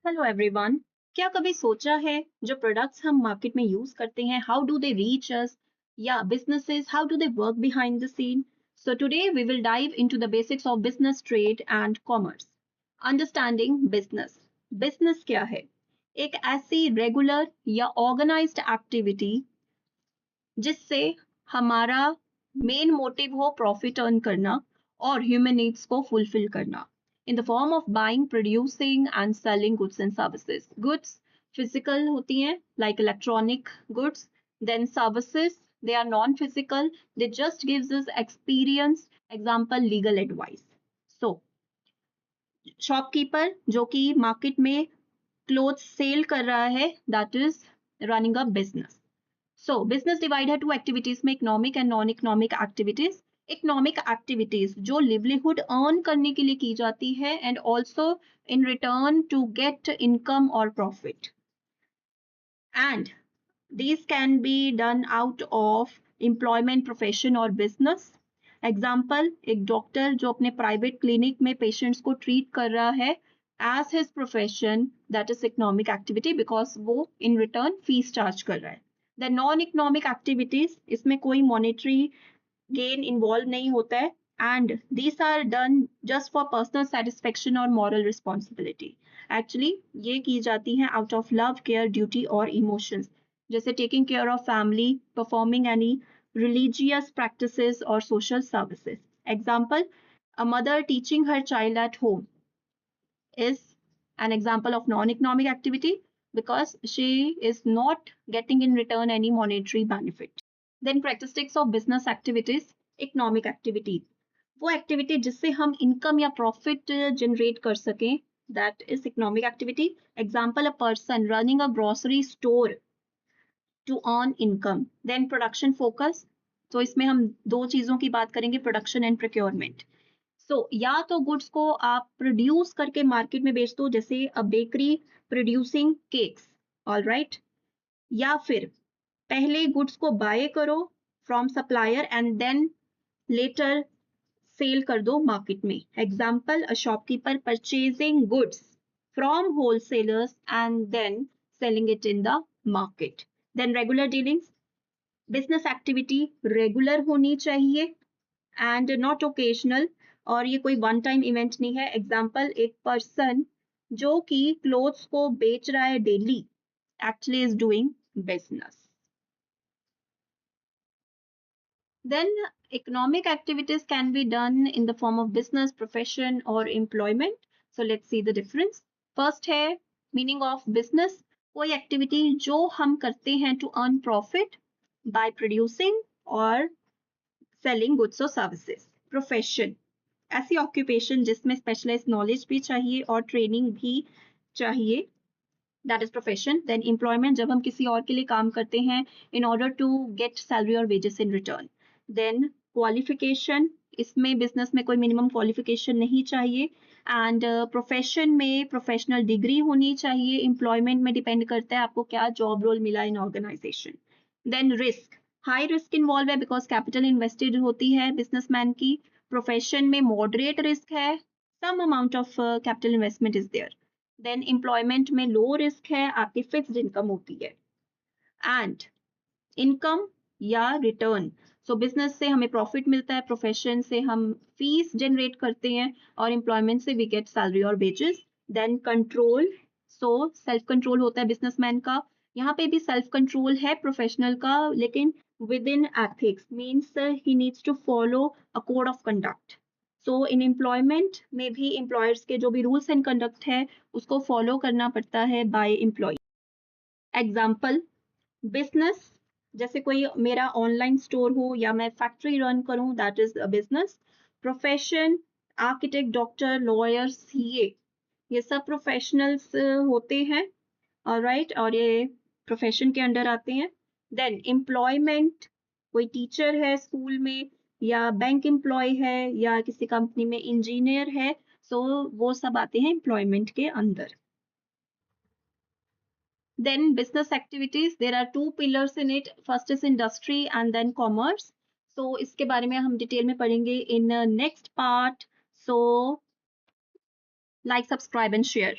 Hello everyone. क्या कभी सोचा है जो प्रोडक्ट्स हम मार्केट में यूज करते हैं, how do they reach us, या businesses how do they work behind the scene? So today we will dive into the basics of business, trade and commerce. Understanding business. Business क्या है? एक ऐसी regular या organised activity जिससे हमारा main motive हो profit earn करना और ह्यूमन नीड्स को फुलफिल करना in the form of buying, producing and selling goods and services. Goods physical होती हैं like electronic goods, then services they are non physical, they just gives us experience, example legal advice. So shopkeeper जो कि market में clothes sell कर रहा है, that is running a business. So, business divided two activities में economic and non-economic activities. Economic activities जो livelihood earn करने के लिए की जाती है and also in return to get income or profit. And these can be done out of employment, profession or business. Example, एक doctor जो अपने प्राइवेट क्लिनिक में पेशेंट्स को ट्रीट कर रहा है as his profession, that is economic activity because वो in return fees charge कर रहा है। द नॉन इकोनॉमिक एक्टिविटीज, इसमें कोई मॉनेटरी गेन इन्वॉल्व नहीं होता है and these are done just for personal satisfaction और मॉरल रिस्पॉन्सिबिलिटी। एक्चुअली ये की जाती हैं out of love, care, duty और इमोशंस, जैसे taking care of family, performing any religious practices or social services. Example, a mother teaching her child at home is an example of non-economic activity because she is not getting in return any monetary benefit. Then characteristics of business activities, economic activity, वो activity जिससे हम income या profit generate कर सकें, that is economic activity. Example, a person running a grocery store to earn income. Then production focus, तो इसमें हम दो चीजों की बात करेंगे, प्रोडक्शन एंड प्रोक्योरमेंट। सो या तो गुड्स को आप प्रोड्यूस करके मार्केट में बेच दो, जैसे a bakery producing cakes, all right, या फिर पहले गुड्स को बाय करो from supplier and then later sell कर दो मार्केट में। Example, a shopkeeper purchasing goods from wholesalers and then selling it in the market. Then regular dealings, business activity regular होनी चाहिए एंड नॉट ओकेजनल, और ये कोई one time event नहीं है। एग्जाम्पल, एक पर्सन जो कि क्लोथ्स को बेच रहा है daily actually is doing business. Then economic activities can be done in the form of business, profession or employment. So let's see the difference. First है meaning of business, कोई activity जो हम करते हैं to earn profit by producing or selling goods or services. Profession, ऐसी occupation जिसमें specialized knowledge भी चाहिए और training भी चाहिए, that is profession. Then employment, जब हम किसी और के लिए काम करते हैं in order to get salary or wages in return. Then qualification, इसमें business में कोई minimum qualification नहीं चाहिए and profession में professional degree होनी चाहिए। employment में depend करता है आपको क्या job role मिला in organization. Then risk, high risk involved है because capital invested होती है businessman की। profession में moderate risk है, some amount of capital investment is there. Then employment में लो रिस्क है, आपकी फिक्स्ड इनकम होती है एंड इनकम या रिटर्न। सो बिजनेस से हमें प्रॉफिट मिलता है, प्रोफेशन से हम फीस जनरेट करते हैं और एम्प्लॉयमेंट से वी गेट सैलरी और wages. Then control, so self control होता है बिजनेसमैन का। यहाँ पे भी सेल्फ कंट्रोल है प्रोफेशनल का, लेकिन with in ethics, means he needs to follow a code of conduct. So in employment में भी एम्प्लॉयर्स के जो भी रूल्स एंड कंडक्ट है उसको फॉलो करना पड़ता है बाय एम्प्लॉय। एग्जाम्पल, बिजनेस, जैसे कोई मेरा ऑनलाइन स्टोर हो या मैं फैक्ट्री रन करूं, that is a business. Profession, architect, doctor, lawyer, CA, ये सब प्रोफेशनल्स होते हैं, ऑलराइट, और ये प्रोफेशन के अंडर आते हैं। देन एम्प्लॉयमेंट, कोई टीचर है स्कूल में या बैंक एम्प्लॉय है या किसी कंपनी में इंजीनियर है, सो वो सब आते हैं एम्प्लॉयमेंट के अंदर। Then business activities, there are two pillars in it. First is industry and then commerce. So इसके बारे में हम डिटेल में पढ़ेंगे in next part. So like, subscribe and share.